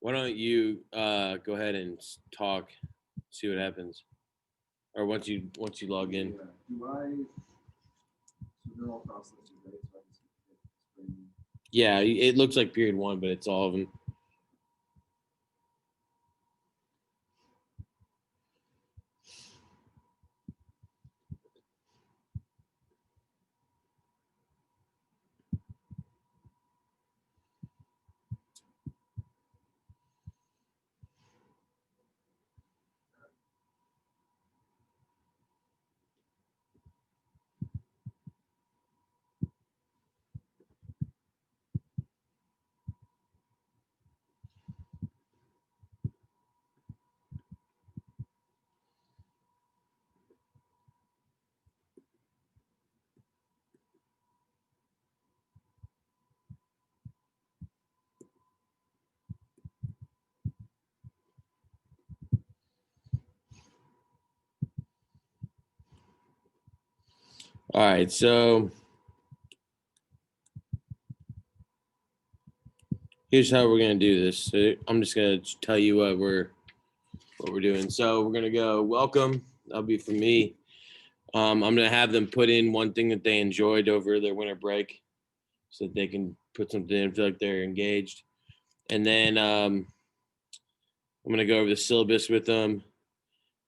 Why don't you go ahead and talk, see what happens, or once you log in. Yeah. Do I? So they're all cross listed, right? So I can see it. Yeah, it looks like period one, but it's all of them. All right, so here's how we're gonna do this. So I'm just gonna tell you what we're doing. So we're gonna go welcome. That'll be for me. I'm gonna have them put in one thing that they enjoyed over their winter break, so that they can put something in, feel like they're engaged. And then I'm gonna go over the syllabus with them.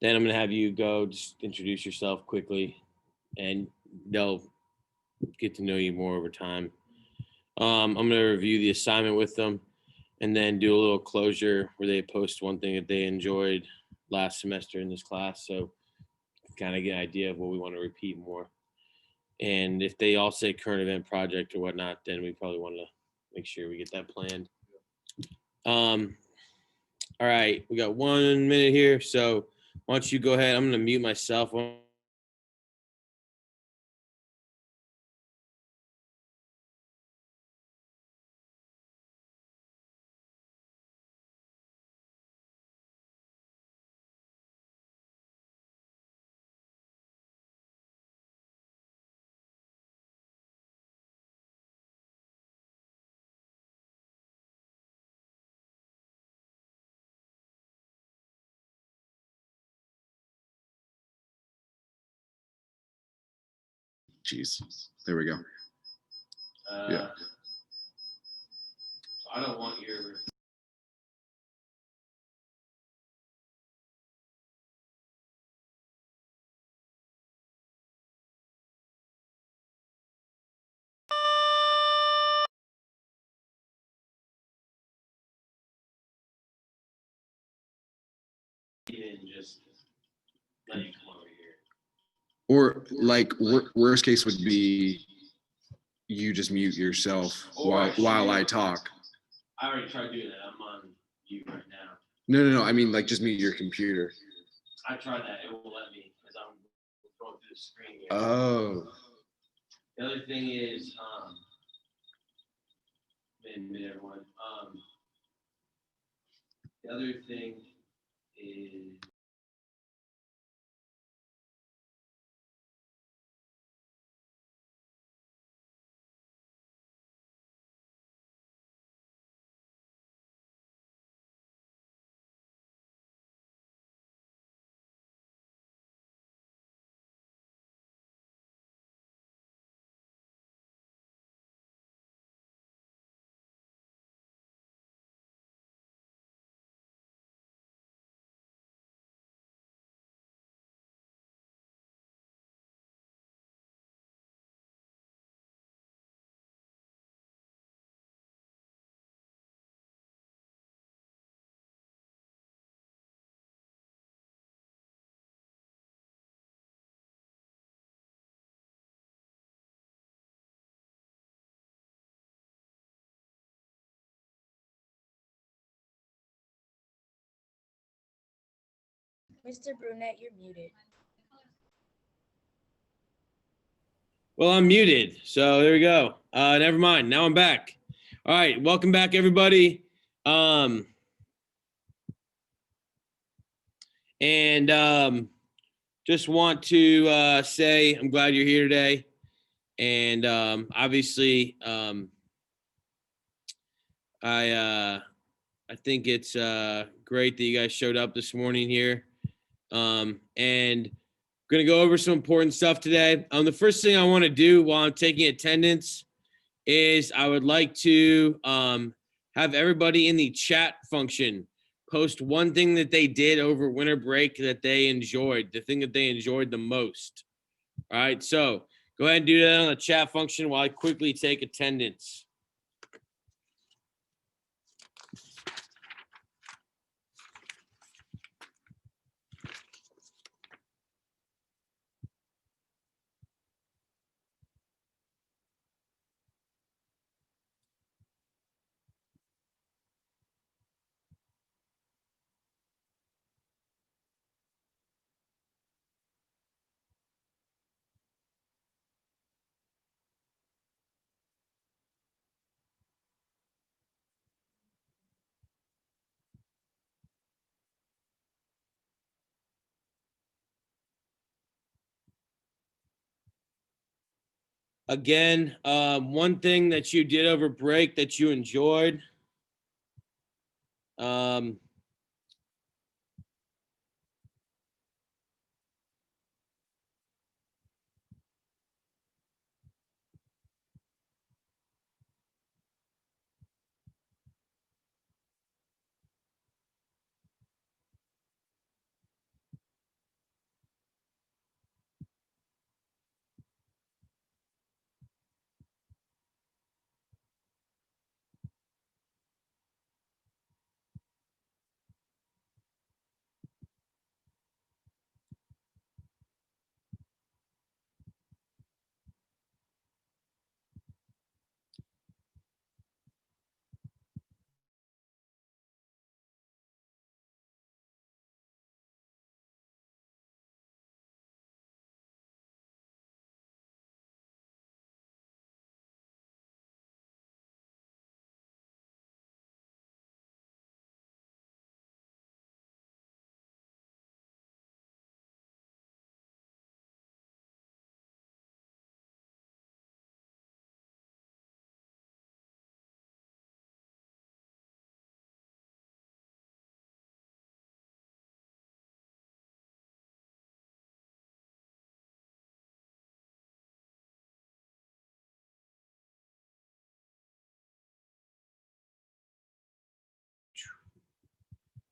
Then I'm gonna have you go just introduce yourself quickly, and they'll get to know you more over time. I'm gonna review the assignment with them, and then do a little closure where they post one thing that they enjoyed last semester in this class. So kind of get an idea of what we want to repeat more. And if they all say current event project or whatnot, then we probably want to make sure we get that planned. All right, we got 1 minute here. So why don't you go ahead? I'm gonna mute myself. Jeez. There we go. Yeah. I don't want your. Just let you come over here. Or like worst case would be you just mute yourself while I talk. I already tried doing that. I'm on you right now. No. I mean, like just mute your computer. I tried that. It won't let me because I'm going through the screen here. Oh. The other thing is, everyone. The other thing is. Mr. Brunette, you're muted. Well, I'm muted, so there we go. Never mind. Now I'm back. All right, welcome back, everybody. Just want to say I'm glad you're here today, and obviously, I I think it's great that you guys showed up this morning here. And I'm going to go over some important stuff today. The first thing I want to do while I'm taking attendance is I would like to have everybody in the chat function post one thing that they did over winter break that they enjoyed, the thing that they enjoyed the most. All right, so go ahead and do that on the chat function while I quickly take attendance. Again, one thing that you did over break that you enjoyed.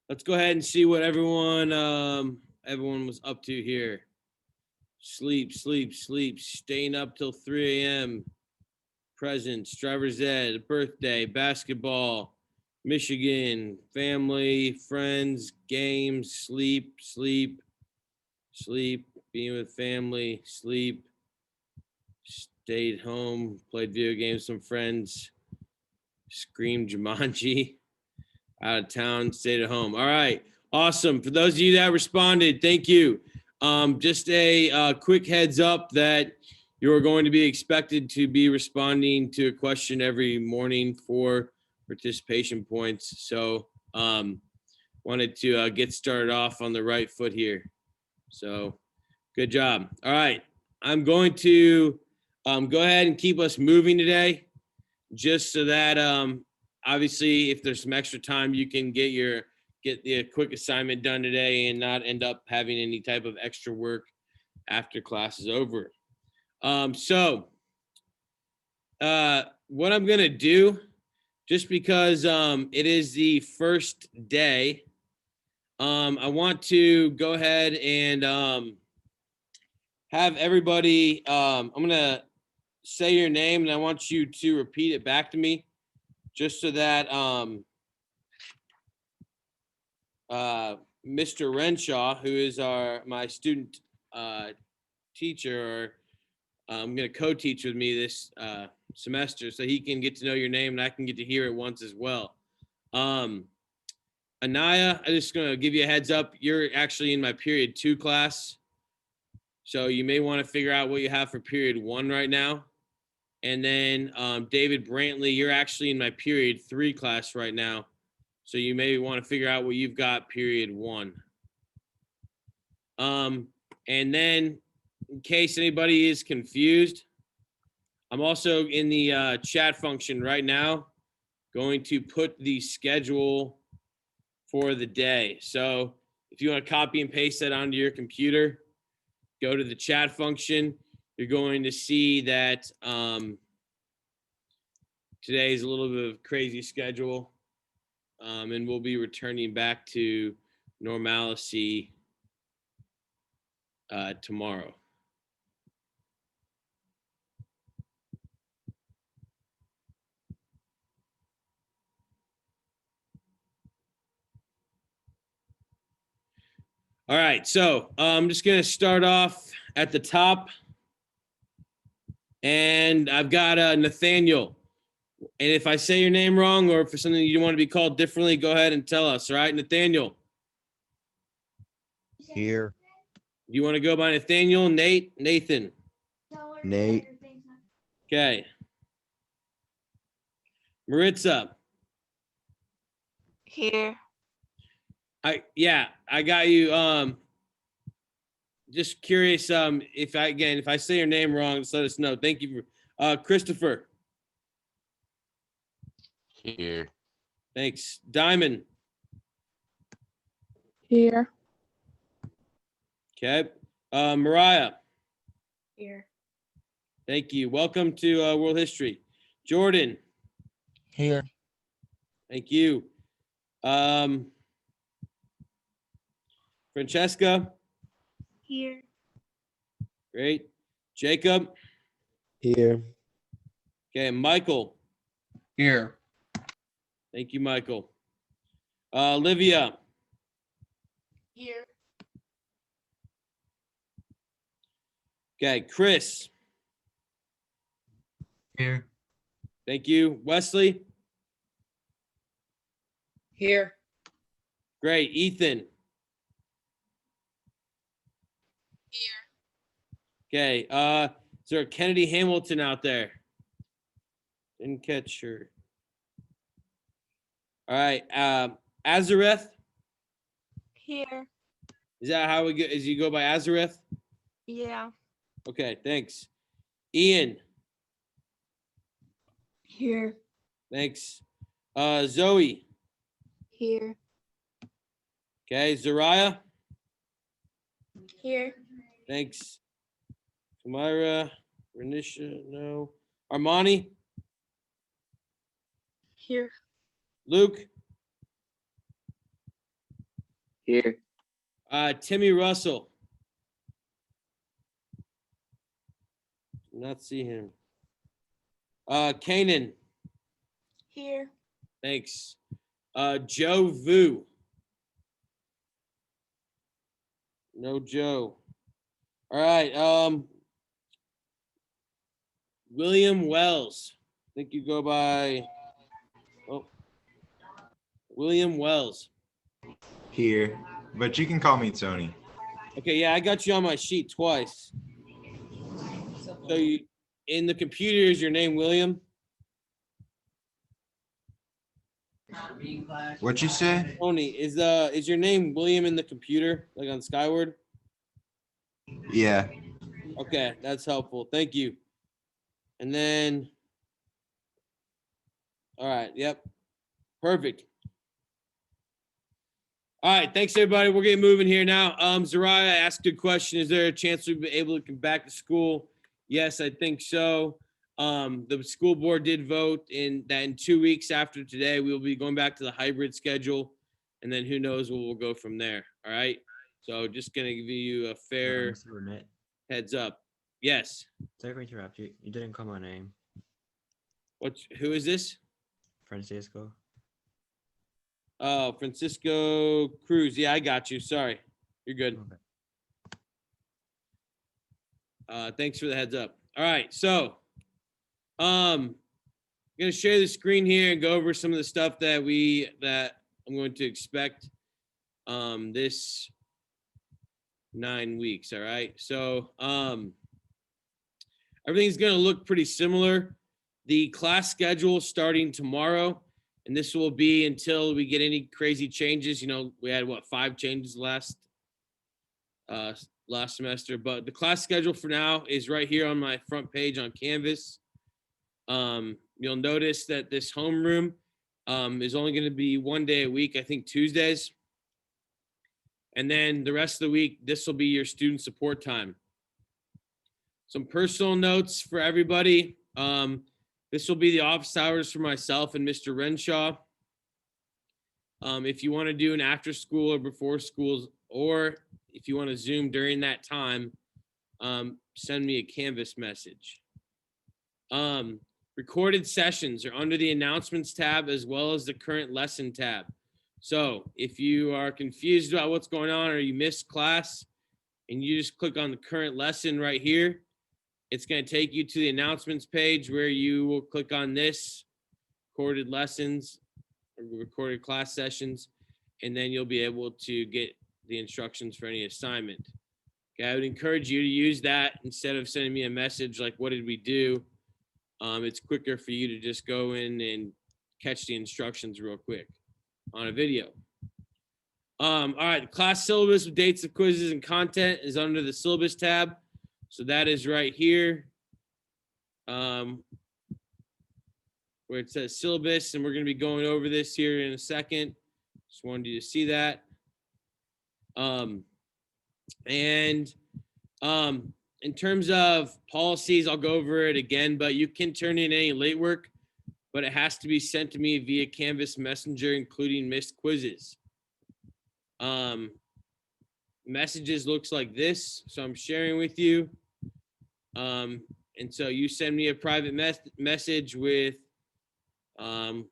Let's go ahead and see what everyone was up to here. Sleep, staying up till 3 a.m. Presents, driver's ed, birthday, basketball, Michigan, family, friends, games, sleep, being with family, sleep, stayed home, played video games with some friends, screamed Jumanji, out of town, stayed at home. All right, awesome. For those of you that responded, thank you. Just a quick heads up that you're going to be expected to be responding to a question every morning for participation points. So wanted to get started off on the right foot here. So good job. All right, I'm going to go ahead and keep us moving today, just so that obviously if there's some extra time, you can get the quick assignment done today and not end up having any type of extra work after class is over. So what I'm gonna do, just because it is the first day, I want to go ahead and have everybody, I'm gonna say your name and I want you to repeat it back to me, just so that Mr. Renshaw, who is my student teacher, or I'm going to co-teach with me this semester, so he can get to know your name and I can get to hear it once as well. Anaya, I'm just going to give you a heads up. You're actually in my period 2 class, so you may want to figure out what you have for period 1 right now. And then David Brantley, you're actually in my period 3 class right now, so you may want to figure out what you've got period 1. And then, in case anybody is confused, I'm also in the chat function right now going to put the schedule for the day. So if you want to copy and paste that onto your computer, go to the chat function. You're going to see that today is a little bit of a crazy schedule, and we'll be returning back to normalcy tomorrow. All right, so I'm just going to start off at the top. And I've got Nathaniel. And if I say your name wrong or for something you want to be called differently, go ahead and tell us. All right, Nathaniel. Here. You want to go by Nathaniel, Nate, Nathan? Nate. Okay. Maritza. Here. I got you. Just curious. If I say your name wrong, just let us know. Thank you for Christopher. Here. Thanks. Diamond. Here. Okay. Mariah. Here. Thank you. Welcome to World History. Jordan. Here. Thank you. Francesca. Here. Great. Jacob. Here. Okay. Michael. Here. Thank you, Michael. Olivia. Here. Okay. Chris. Here. Thank you. Wesley. Here. Great. Ethan. Okay. Is there a Kennedy Hamilton out there? Didn't catch her. All right. Azareth. Here. Is that how we go? Is you go by Azareth? Yeah. Okay. Thanks. Ian. Here. Thanks. Zoe. Here. Okay. Zariah. Here. Thanks. Kamira. Renisha. No. Armani. Here. Luke. Here. Timmy Russell. Do not see him. Kanan. Here. Thanks. Joe Vu. No Joe. All right. William Wells. I think you go by. Oh, William Wells. Here, but you can call me Tony. Okay, yeah, I got you on my sheet twice. So you in the computer is your name William? What you say? Tony, is your name William in the computer, like on Skyward? Yeah. Okay, that's helpful. Thank you. And then, all right, yep, perfect. All right, thanks everybody. We're getting moving here now. Zariah asked a good question. Is there a chance we'll be able to come back to school? Yes, I think so. The school board did vote in 2 weeks after today, we'll be going back to the hybrid schedule. And then who knows where we'll go from there. All right. So just going to give you a fair Mr. Burnett, heads up. Yes. sorry to interrupt you. You didn't call my name. Who is this? Francisco. Oh, Francisco Cruz. Yeah, I got you. Sorry. You're good. Okay. Thanks for the heads up. All right. So, I'm going to share the screen here and go over some of the stuff that I'm going to expect this 9 weeks. All right. So, everything's going to look pretty similar. The class schedule starting tomorrow, and this will be until we get any crazy changes. You know, we had 5 changes last semester, but the class schedule for now is right here on my front page on Canvas. You'll notice that this homeroom is only going to be 1 day a week, I think Tuesdays. And then the rest of the week, this will be your student support time. Some personal notes for everybody. This will be the office hours for myself and Mr. Renshaw. If you want to do an after school or before schools, or if you want to Zoom during that time, send me a Canvas message. Recorded sessions are under the announcements tab as well as the current lesson tab. So if you are confused about what's going on or you missed class and you just click on the current lesson right here, it's going to take you to the announcements page where you will click on this recorded lessons or recorded class sessions, and then you'll be able to get the instructions for any assignment. Okay, I would encourage you to use that instead of sending me a message like, what did we do? It's quicker for you to just go in and catch the instructions real quick on a video. All right, the class syllabus with dates of quizzes and content is under the syllabus tab. So that is right here. Where it says syllabus, and we're going to be going over this here in a second. Just wanted you to see that. In terms of policies, I'll go over it again, but you can turn in any late work, but it has to be sent to me via Canvas Messenger, including missed quizzes. Messages looks like this, so I'm sharing with you. And so you send me a private message with, I'm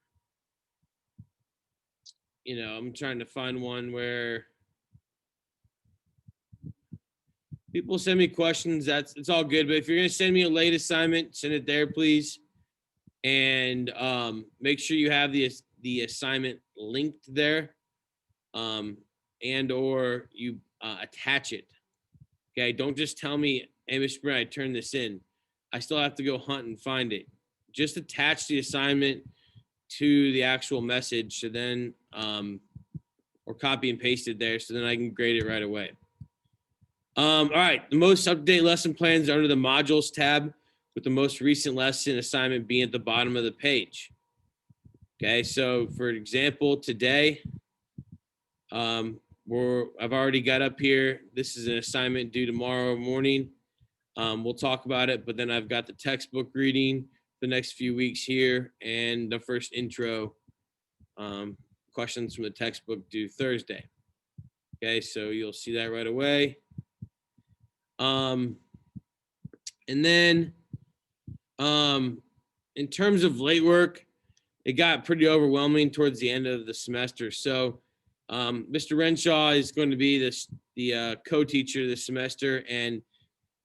trying to find one where people send me questions. It's all good. But if you're going to send me a late assignment, send it there, please. And make sure you have the assignment linked there, and or you attach it. Okay, don't just tell me, hey, Mr. Brown, I turned this in. I still have to go hunt and find it. Just attach the assignment to the actual message, so then, or copy and paste it there, so then I can grade it right away. All right, the most up-to-date lesson plans are under the modules tab, with the most recent lesson assignment being at the bottom of the page. Okay, so for example, today, I've already got up here. This is an assignment due tomorrow morning. We'll talk about it, but then I've got the textbook reading the next few weeks here, and the first intro questions from the textbook due Thursday. Okay, so you'll see that right away. And then in terms of late work, it got pretty overwhelming towards the end of the semester. So Mr. Renshaw is going to be the co-teacher this semester, and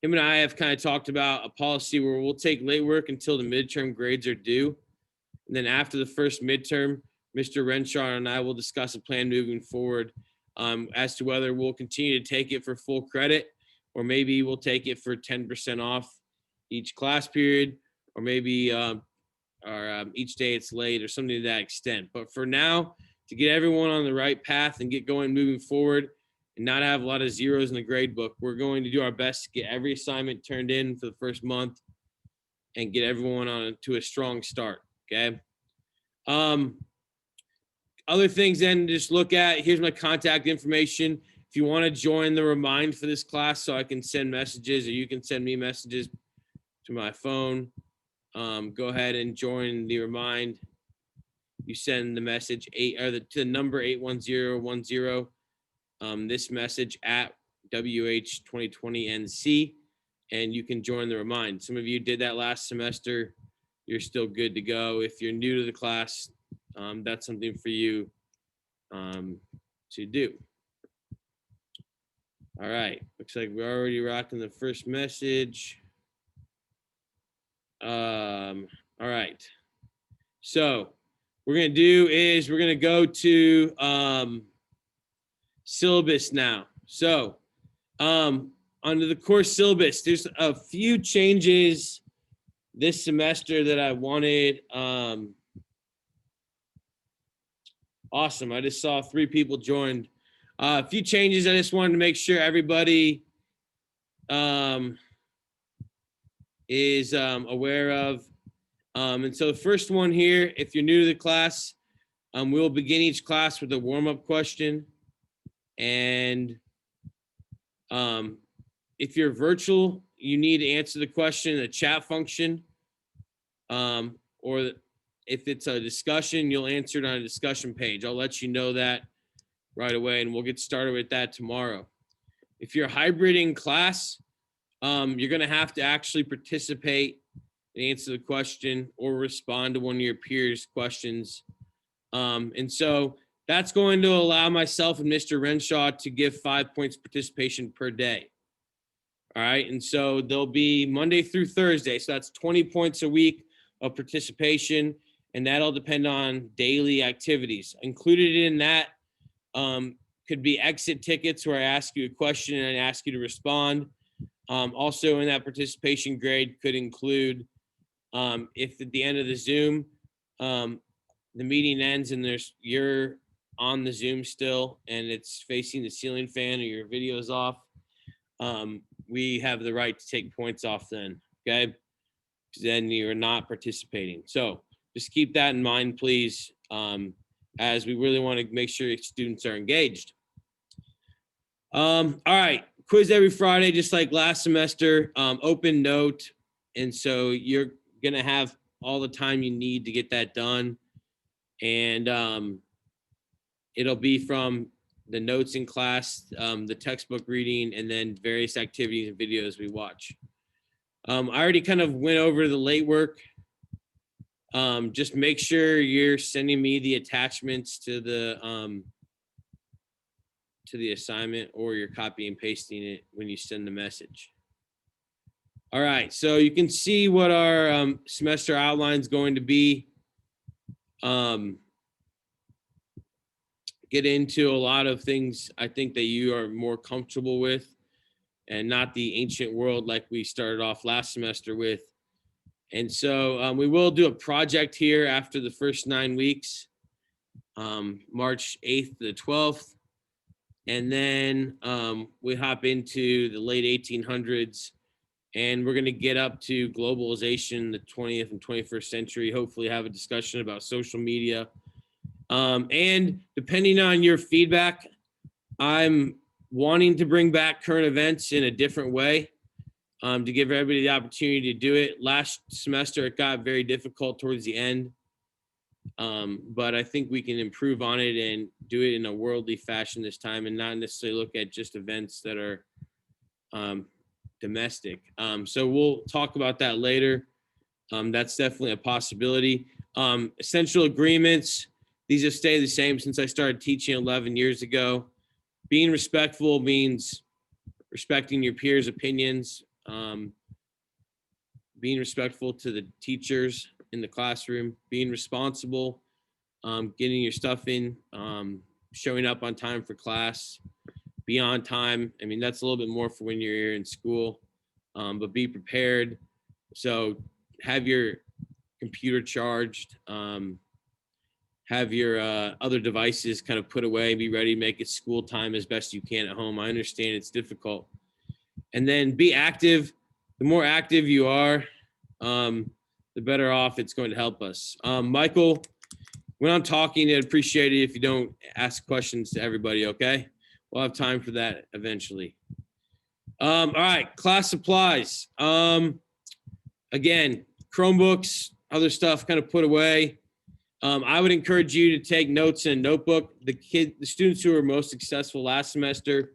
him and I have kind of talked about a policy where we'll take late work until the midterm grades are due. And then after the first midterm, Mr. Renshaw and I will discuss a plan moving forward as to whether we'll continue to take it for full credit, or maybe we'll take it for 10% off each class period, or maybe each day it's late or something to that extent. But for now, to get everyone on the right path and get going moving forward and not have a lot of zeros in the grade book, we're going to do our best to get every assignment turned in for the first month and get everyone on to a strong start, okay? Other things then just look at, here's my contact information. If you want to join the Remind for this class so I can send messages, or you can send me messages to my phone, go ahead and join the Remind. You send the message to the number 81010, this message at WH2020NC, and you can join the Remind. Some of you did that last semester. You're still good to go. If you're new to the class, that's something for you to do. All right, looks like we're already rocking the first message. All right, so what we're gonna do is we're gonna go to syllabus now. So under the course syllabus, there's a few changes this semester that I wanted. Awesome, I just saw 3 people joined. A few changes I just wanted to make sure everybody is aware of. And so the first one here, if you're new to the class, We'll begin each class with a warm-up question. And if you're virtual, you need to answer the question in the chat function. Or if it's a discussion, you'll answer it on a discussion page. I'll let you know that right away, and we'll get started with that tomorrow. If you're hybrid in class, you're going to have to actually participate and answer the question or respond to one of your peers' questions. And so that's going to allow myself and Mr. Renshaw to give 5 points participation per day. All right. And so there'll be Monday through Thursday. So that's 20 points a week of participation. And that'll depend on daily activities. Included in that could be exit tickets where I ask you a question and I ask you to respond. Also in that participation grade could include if at the end of the Zoom, the meeting ends and you're on the Zoom still and it's facing the ceiling fan or your video is off, we have the right to take points off then, okay? Because then you're not participating. So just keep that in mind, please, as we really want to make sure students are engaged. All right, quiz every Friday, just like last semester, open note. And so you're gonna have all the time you need to get that done. And it'll be from the notes in class, the textbook reading, and then various activities and videos we watch. I already kind of went over the late work. Just make sure you're sending me the attachments to the assignment, or you're copy and pasting it when you send the message. All right, so you can see what our semester outline is going to be. Get into a lot of things I think that you are more comfortable with, and not the ancient world like we started off last semester with. And so we will do a project here after the first 9 weeks, March 8th to the 12th. And then we hop into the late 1800s, and we're going to get up to globalization, the 20th and 21st century, hopefully have a discussion about social media. And depending on your feedback, I'm wanting to bring back current events in a different way, to give everybody the opportunity to do it. Last semester, it got very difficult towards the end. But I think we can improve on it and do it in a worldly fashion this time, and not necessarily look at just events that are domestic. So we'll talk about that later. That's definitely a possibility. Essential agreements, these have stayed the same since I started teaching 11 years ago. Being respectful means respecting your peers' opinions, being respectful to the teachers in the classroom, being responsible, getting your stuff in, showing up on time for class, be on time. I mean, that's a little bit more for when you're in school, but be prepared. So have your computer charged, have your other devices kind of put away, be ready to make it school time as best you can at home. I understand it's difficult. And then be active. The more active you are, the better off it's going to help us. Michael, when I'm talking, I'd appreciate it if you don't ask questions to everybody, okay? We'll have time for that eventually. All right, class supplies. Again, Chromebooks, other stuff kind of put away. I would encourage you to take notes in a notebook. The students who were most successful last semester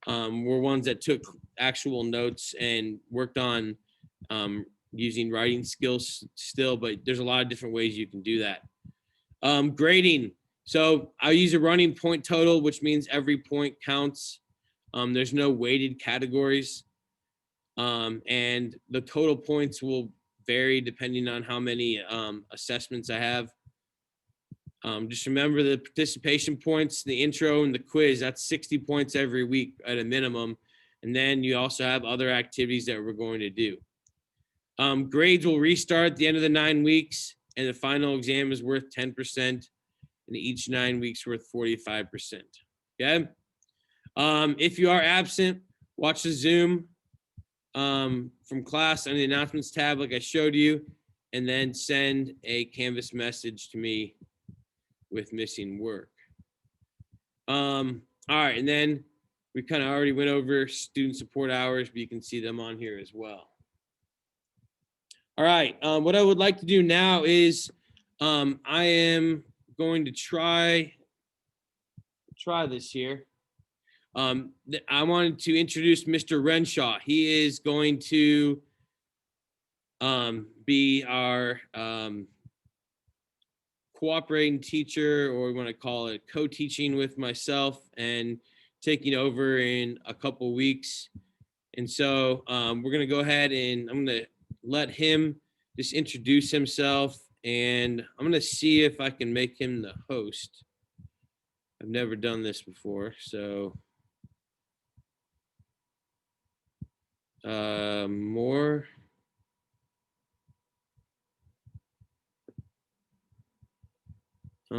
were ones that took actual notes and worked on using writing skills still, but there's a lot of different ways you can do that. Grading. So I use a running point total, which means every point counts. There's no weighted categories. And the total points will vary depending on how many assessments I have. Just remember the participation points, the intro and the quiz, that's 60 points every week at a minimum. And then you also have other activities that we're going to do. Grades will restart at the end of the 9 weeks, and the final exam is worth 10%, and each 9 weeks worth 45%. Okay. If you are absent, watch the Zoom from class on the announcements tab like I showed you, and then send a Canvas message to me with missing work. All right, and then we kind of already went over student support hours, but you can see them on here as well. All right, what I would like to do now is I am going to try this here. I wanted to introduce Mr. Renshaw. He is going to be our cooperating teacher, or we want to call it co-teaching with myself and taking over in a couple weeks. And so we're going to go ahead and I'm going to let him just introduce himself, and I'm going to see if I can make him the host. I've never done this before, so more. I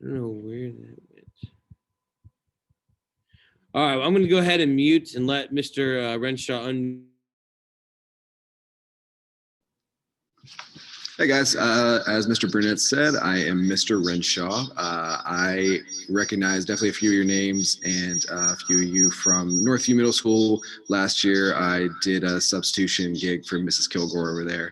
don't know where that went. All right, I'm going to go ahead and mute and let Mr. Renshaw Hey guys, as Mr. Burnett said, I am Mr. Renshaw. I recognize definitely a few of your names and a few of you from Northview Middle School. Last year, I did a substitution gig for Mrs. Kilgore over there.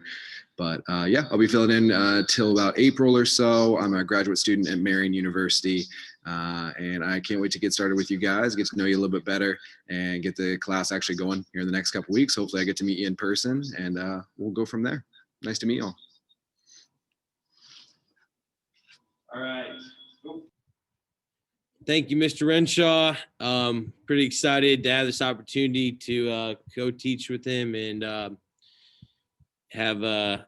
But yeah, I'll be filling in till about April or so. I'm a graduate student at Marian University, and I can't wait to get started with you guys, get to know you a little bit better, and get the class actually going here in the next couple weeks. Hopefully I get to meet you in person, and we'll go from there. Nice to meet you all. All right. Thank you, Mr. Renshaw. Pretty excited to have this opportunity to go teach with him and have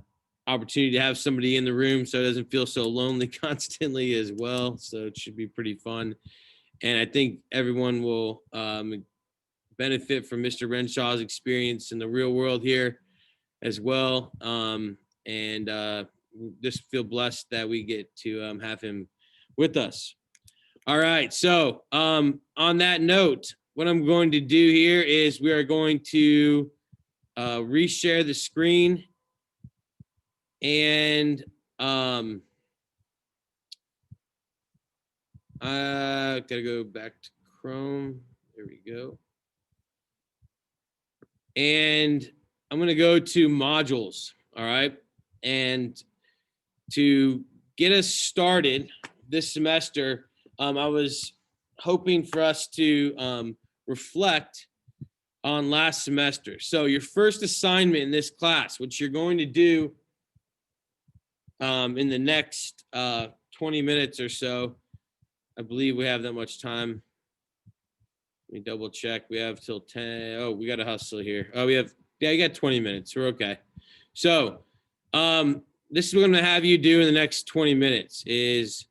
opportunity to have somebody in the room so it doesn't feel so lonely constantly as well. So it should be pretty fun. And I think everyone will benefit from Mr. Renshaw's experience in the real world here as well. And just feel blessed that we get to have him with us. All right. So on that note, what I'm going to do here is we are going to reshare the screen, and I gotta go back to Chrome. There we go. And I'm going to go to modules. All right. And to get us started this semester, I was hoping for us to reflect on last semester. So your first assignment in this class, which you're going to do in the next 20 minutes or so, I believe we have that much time. Let me double check. We have till 10. Oh, we got to hustle here. Oh, you got 20 minutes. We're okay. So this is what I'm going to have you do in the next 20 minutes is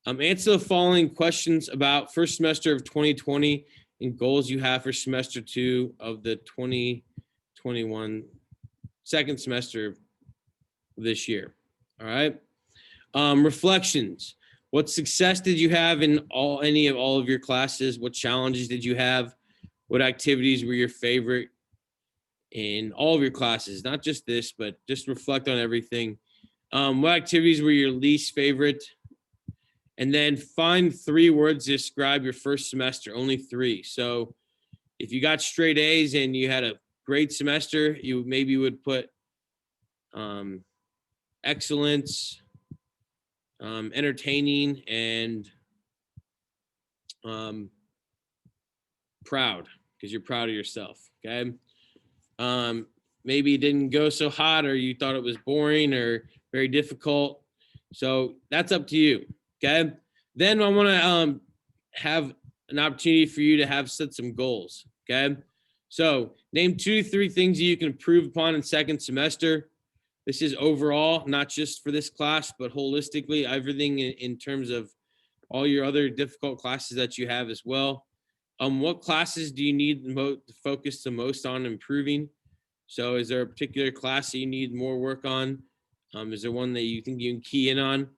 answer the following questions about first semester of 2020 and goals you have for semester 2 of the 2021 second semester of this year. All right. Reflections. What success did you have in any of all of your classes? What challenges did you have? What activities were your favorite in all of your classes? Not just this, but just reflect on everything. What activities were your least favorite? And then find 3 words to describe your first semester, only 3. So if you got straight A's and you had a great semester, you maybe would put excellence, entertaining, and proud, because you're proud of yourself. Okay. Maybe it didn't go so hot, or you thought it was boring or very difficult. So that's up to you. Okay. Then I want to have an opportunity for you to have set some goals. Okay. So name 2 to 3 things that you can improve upon in second semester. This is overall, not just for this class, but holistically, everything in terms of all your other difficult classes that you have as well. What classes do you need to focus the most on improving? So is there a particular class that you need more work on? Is there one that you think you can key in on?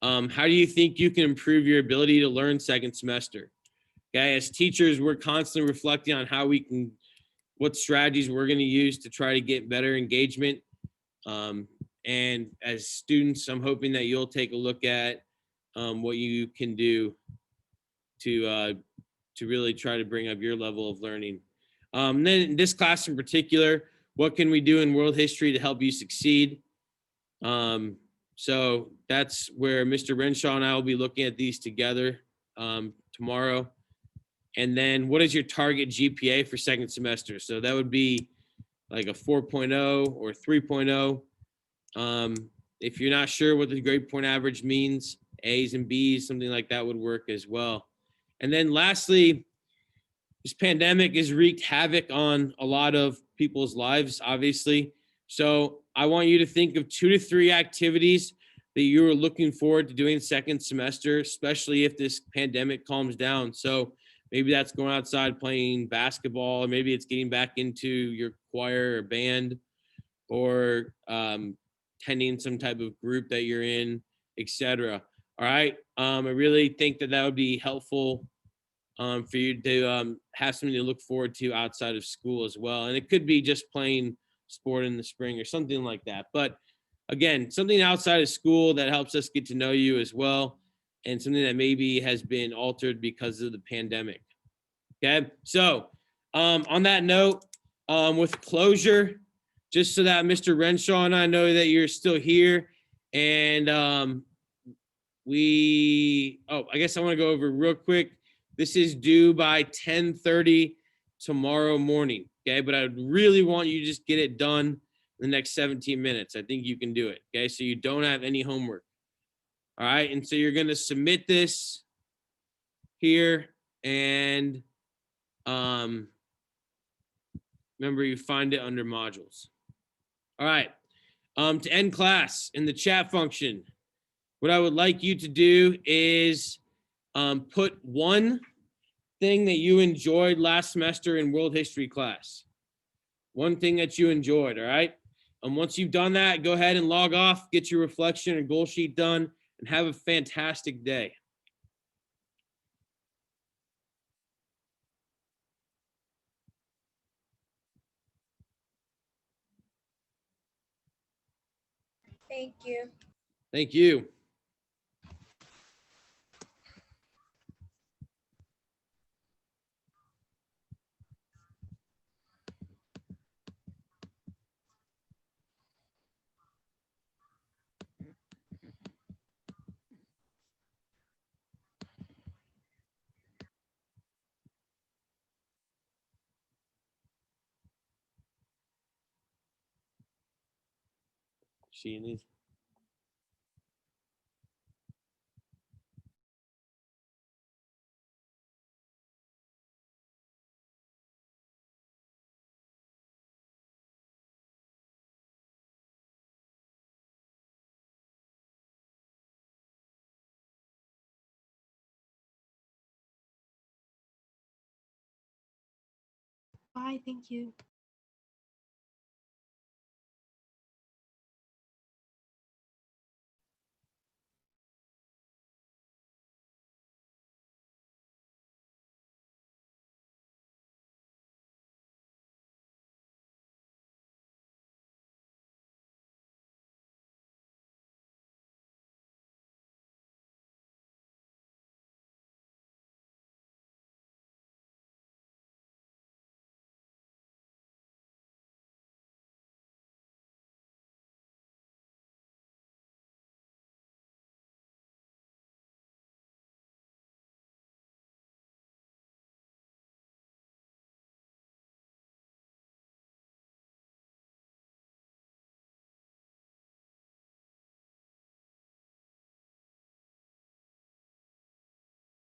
How do you think you can improve your ability to learn second semester? Okay, as teachers, we're constantly reflecting on what strategies we're going to use to try to get better engagement. And as students, I'm hoping that you'll take a look at what you can do to really try to bring up your level of learning. Then in this class in particular, what can we do in world history to help you succeed? So that's where Mr. Renshaw and I will be looking at these together tomorrow. And then what is your target GPA for second semester? So that would be like a 4.0 or 3.0. If you're not sure what the grade point average means, A's and B's, something like that would work as well. And then lastly, this pandemic has wreaked havoc on a lot of people's lives, obviously. So I want you to think of 2 to 3 activities that you are looking forward to doing second semester, especially if this pandemic calms down. So maybe that's going outside playing basketball, or maybe it's getting back into your choir or band, or attending some type of group that you're in, etc. All right. I really think that would be helpful for you to have something to look forward to outside of school as well. And it could be just playing sport in the spring or something like that. But again, something outside of school that helps us get to know you as well, and something that maybe has been altered because of the pandemic. Okay, so on that note, with closure, just so that Mr. Renshaw and I know that you're still here, and I guess I want to go over real quick. This is due by 10:30 tomorrow morning, okay? But I really want you to just get it done in the next 17 minutes. I think you can do it, okay? So you don't have any homework, all right? And so you're going to submit this here, and remember, you find it under modules. All right, to end class in the chat function, what I would like you to do is put one thing that you enjoyed last semester in world history class. One thing that you enjoyed, all right? Once you've done that, go ahead and log off, get your reflection and goal sheet done, and have a fantastic day. Thank you. Thank you. Seeing these. Bye. Thank you.